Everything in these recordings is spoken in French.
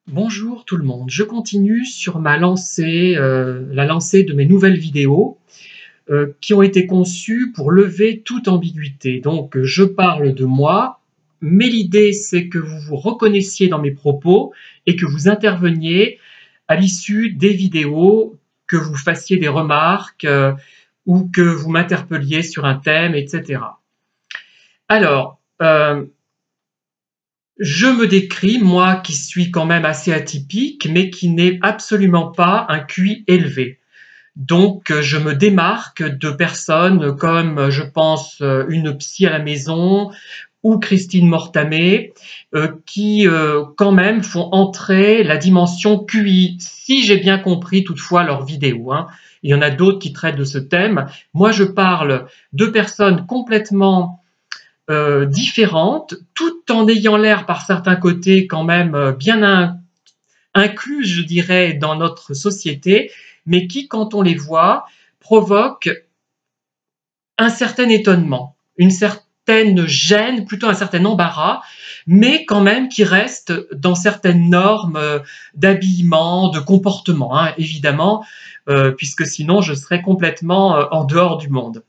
Bonjour tout le monde, je continue sur ma lancée, la lancée de mes nouvelles vidéos qui ont été conçues pour lever toute ambiguïté. Donc je parle de moi, mais l'idée c'est que vous vous reconnaissiez dans mes propos et que vous interveniez à l'issue des vidéos, que vous fassiez des remarques ou que vous m'interpelliez sur un thème, etc. Alors, je me décris, moi qui suis quand même assez atypique, mais qui n'ai absolument pas un QI élevé. Donc, je me démarque de personnes comme, je pense, une psy à la maison ou Christine Mortamé, qui quand même font entrer la dimension QI, si j'ai bien compris toutefois leurs vidéos, hein. Il y en a d'autres qui traitent de ce thème. Moi, je parle de personnes complètement différentes, tout en ayant l'air par certains côtés quand même bien inclus, je dirais, dans notre société, mais qui, quand on les voit, provoquent un certain étonnement, une certaine gêne, plutôt un certain embarras, mais quand même qui restent dans certaines normes d'habillement, de comportement, hein, évidemment, puisque sinon je serais complètement en dehors du monde.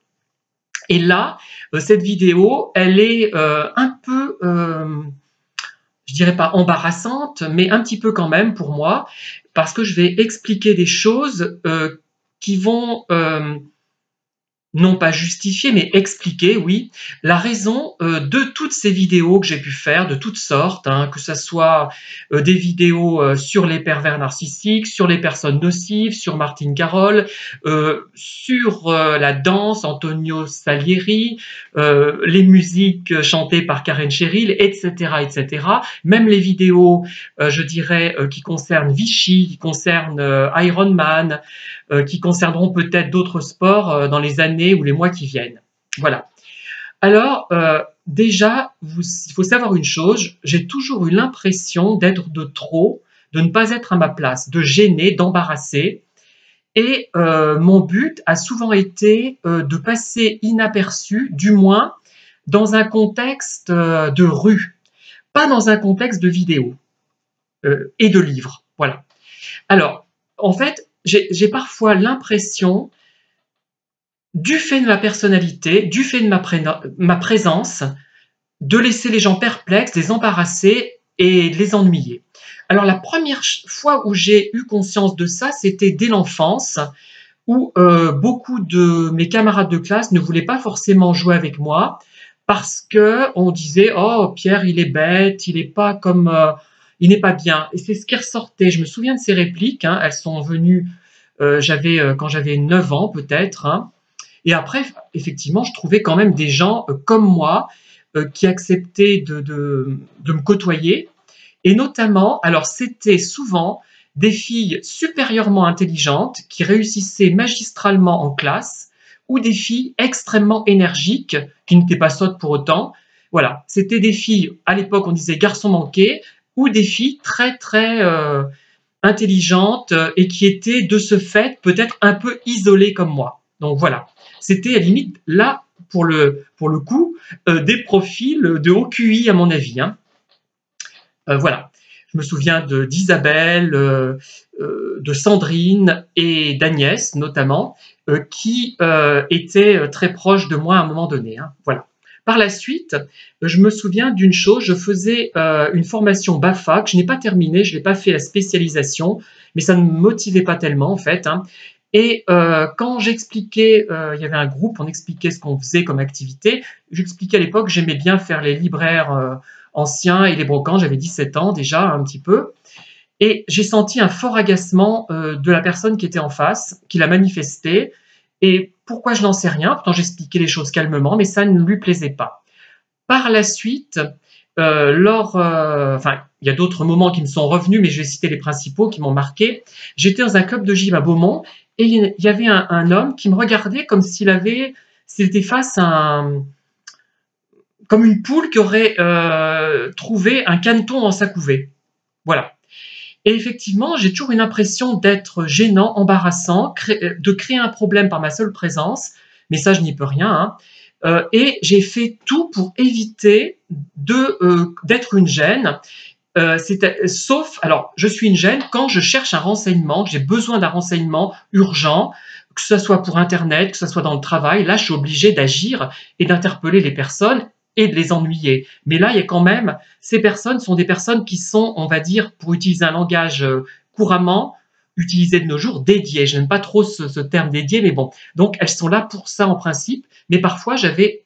Et là, cette vidéo, elle est un peu, je dirais pas embarrassante, mais un petit peu quand même pour moi, parce que je vais expliquer des choses qui vont non pas justifier, mais expliquer, oui, la raison de toutes ces vidéos que j'ai pu faire, de toutes sortes, hein, que ce soit des vidéos sur les pervers narcissiques, sur les personnes nocives, sur Martine Carole, sur la danse, Antonio Salieri, les musiques chantées par Karen Cheryl, etc., etc. Même les vidéos, je dirais, qui concernent Vichy, qui concernent Iron Man, qui concerneront peut-être d'autres sports dans les années ou les mois qui viennent. Voilà. Alors, déjà, il faut savoir une chose, j'ai toujours eu l'impression d'être de trop, de ne pas être à ma place, de gêner, d'embarrasser. Et mon but a souvent été de passer inaperçu, du moins dans un contexte de rue, pas dans un contexte de vidéo et de livre. Voilà. Alors, en fait, j'ai parfois l'impression, du fait de ma personnalité, du fait de ma présence, de laisser les gens perplexes, les embarrasser et les ennuyer. Alors la première fois où j'ai eu conscience de ça, c'était dès l'enfance, où beaucoup de mes camarades de classe ne voulaient pas forcément jouer avec moi parce que on disait oh Pierre il est bête, il est pas comme il n'est pas bien. Et c'est ce qui ressortait. Je me souviens de ces répliques, hein, elles sont venues quand j'avais 9 ans peut-être, hein. Et après, effectivement, je trouvais quand même des gens comme moi qui acceptaient de me côtoyer. Et notamment, alors c'était souvent des filles supérieurement intelligentes qui réussissaient magistralement en classe ou des filles extrêmement énergiques qui n'étaient pas sottes pour autant. Voilà, c'était des filles, à l'époque on disait garçons manqués, ou des filles très très intelligentes et qui étaient de ce fait peut-être un peu isolées comme moi. Donc voilà, c'était à la limite là pour le coup des profils de haut QI à mon avis, hein. Voilà. Je me souviens d'Isabelle, de Sandrine et d'Agnès notamment, qui étaient très proches de moi à un moment donné, hein. Voilà. Par la suite, je me souviens d'une chose, je faisais une formation BAFA que je n'ai pas terminée, je n'ai pas fait la spécialisation, mais ça ne me motivait pas tellement en fait, hein. Et quand j'expliquais, il y avait un groupe, on expliquait ce qu'on faisait comme activité, j'expliquais à l'époque, j'aimais bien faire les libraires anciens et les brocants, j'avais 17 ans déjà un petit peu, et j'ai senti un fort agacement de la personne qui était en face, qui l'a manifesté, et pourquoi je n'en sais rien, pourtant j'expliquais les choses calmement, mais ça ne lui plaisait pas. Par la suite, enfin, il y a d'autres moments qui me sont revenus, mais je vais citer les principaux qui m'ont marqué. J'étais dans un club de gym à Beaumont, et il y avait un homme qui me regardait comme s'il était face à comme une poule qui aurait trouvé un caneton dans sa couvée. Voilà. Et effectivement, j'ai toujours une impression d'être gênant, embarrassant, de créer un problème par ma seule présence, mais ça, je n'y peux rien, hein. Et j'ai fait tout pour éviter d'être une gêne. Sauf, alors, je suis une gêne quand je cherche un renseignement, que j'ai besoin d'un renseignement urgent, que ce soit pour Internet, que ce soit dans le travail. Là, je suis obligé d'agir et d'interpeller les personnes et de les ennuyer. Mais là, il y a quand même, ces personnes sont des personnes qui sont, on va dire, pour utiliser un langage couramment utilisé de nos jours, dédiées. Je n'aime pas trop ce terme dédié, mais bon. Donc, elles sont là pour ça en principe, mais parfois, j'avais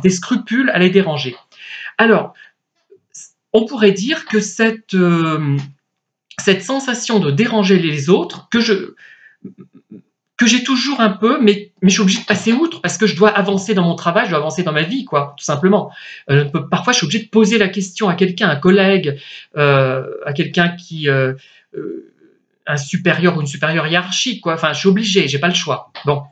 des scrupules à les déranger. Alors, on pourrait dire que cette sensation de déranger les autres, que j'ai toujours un peu, mais je suis obligé de passer outre parce que je dois avancer dans mon travail, je dois avancer dans ma vie, quoi, tout simplement. Parfois, je suis obligé de poser la question à quelqu'un, un collègue, à quelqu'un qui, un supérieur ou une supérieure hiérarchique, quoi. Enfin, je suis obligé, j'ai pas le choix. Bon,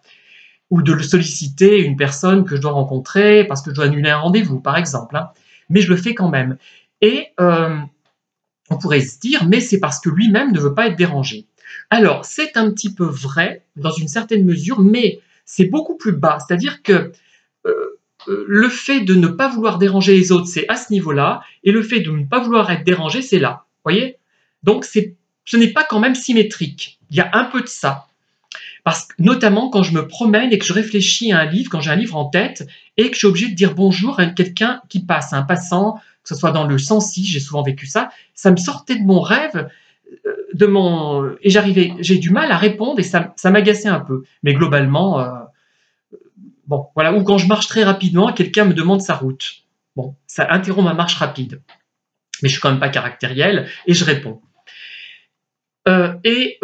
ou de le solliciter une personne que je dois rencontrer parce que je dois annuler un rendez-vous, par exemple. Hein. Mais je le fais quand même. Et on pourrait se dire, mais c'est parce que lui-même ne veut pas être dérangé. Alors, c'est un petit peu vrai, dans une certaine mesure, mais c'est beaucoup plus bas. C'est-à-dire que le fait de ne pas vouloir déranger les autres, c'est à ce niveau-là, et le fait de ne pas vouloir être dérangé, c'est là. Vous voyez? Donc, ce n'est pas quand même symétrique. Il y a un peu de ça. Parce que, notamment quand je me promène et que je réfléchis à un livre, quand j'ai un livre en tête, et que je suis obligé de dire bonjour à quelqu'un qui passe, à un passant, que ce soit dans le sens-ci, j'ai souvent vécu ça, ça me sortait de mon rêve, et j'ai du mal à répondre et ça m'agaçait un peu. Mais globalement, bon, voilà. Ou quand je marche très rapidement, quelqu'un me demande sa route. Bon, ça interrompt ma marche rapide. Mais je suis quand même pas caractériel et je réponds. Et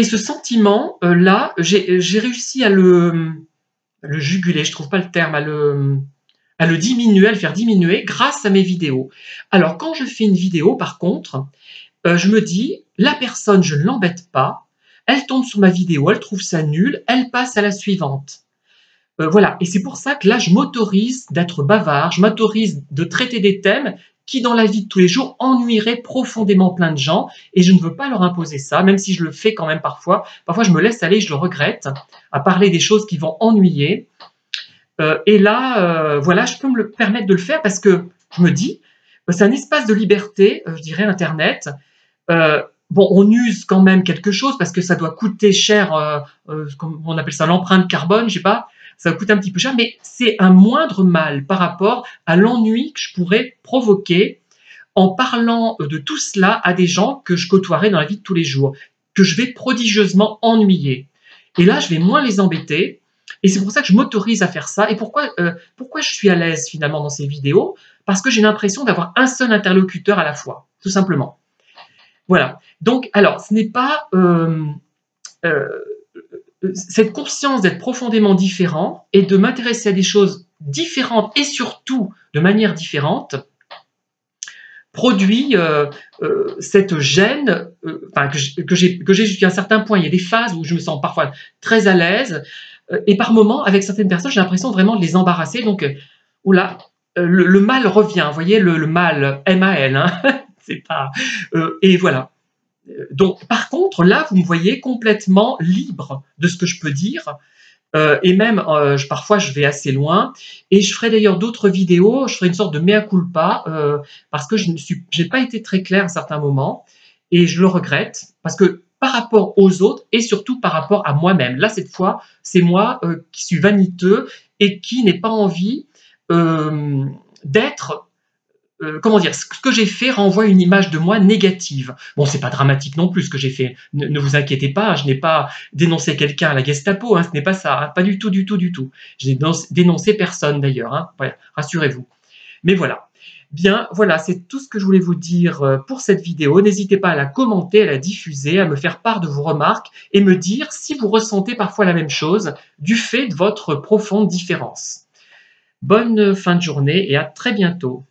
ce sentiment là, j'ai réussi à le juguler, je trouve pas le terme, à le diminuer, à le faire diminuer grâce à mes vidéos. Alors quand je fais une vidéo, par contre, je me dis, la personne, je ne l'embête pas, elle tombe sur ma vidéo, elle trouve ça nul, elle passe à la suivante. Voilà, et c'est pour ça que là, je m'autorise d'être bavard, je m'autorise de traiter des thèmes qui, dans la vie de tous les jours, ennuieraient profondément plein de gens, et je ne veux pas leur imposer ça, même si je le fais quand même parfois. Parfois, je me laisse aller, je le regrette, à parler des choses qui vont ennuyer. Et là, voilà, je peux me le permettre de le faire parce que je me dis, c'est un espace de liberté, je dirais, Internet. Bon, on use quand même quelque chose parce que ça doit coûter cher, comme on appelle ça, l'empreinte carbone, je sais pas, ça coûte un petit peu cher, mais c'est un moindre mal par rapport à l'ennui que je pourrais provoquer en parlant de tout cela à des gens que je côtoierais dans la vie de tous les jours, que je vais prodigieusement ennuyer. Et là, je vais moins les embêter, et c'est pour ça que je m'autorise à faire ça. Et pourquoi je suis à l'aise finalement dans ces vidéos? Parce que j'ai l'impression d'avoir un seul interlocuteur à la fois, tout simplement. Voilà. Donc, alors, ce n'est pas cette conscience d'être profondément différent et de m'intéresser à des choses différentes et surtout de manière différente produit cette gêne que j'ai jusqu'à un certain point. Il y a des phases où je me sens parfois très à l'aise et par moments, avec certaines personnes, j'ai l'impression vraiment de les embarrasser. Donc, oula, le mal revient. Vous voyez, le mal, M-A-L, hein, c'est pas... et voilà. Donc, par contre, là, vous me voyez complètement libre de ce que je peux dire. Et même, parfois, je vais assez loin. Et je ferai d'ailleurs d'autres vidéos. Je ferai une sorte de mea culpa parce que je n'ai pas été très clair à certains moments. Et je le regrette parce que par rapport aux autres et surtout par rapport à moi-même. Là, cette fois, c'est moi qui suis vaniteux et qui n'ai pas envie d'être... comment dire, ce que j'ai fait renvoie une image de moi négative. Bon, c'est pas dramatique non plus ce que j'ai fait. Ne vous inquiétez pas, je n'ai pas dénoncé quelqu'un à la Gestapo, hein, ce n'est pas ça, hein, pas du tout, du tout, du tout. Je n'ai dénoncé personne d'ailleurs, hein, ouais, rassurez-vous. Mais voilà. Bien, voilà, c'est tout ce que je voulais vous dire pour cette vidéo. N'hésitez pas à la commenter, à la diffuser, à me faire part de vos remarques et me dire si vous ressentez parfois la même chose du fait de votre profonde différence. Bonne fin de journée et à très bientôt.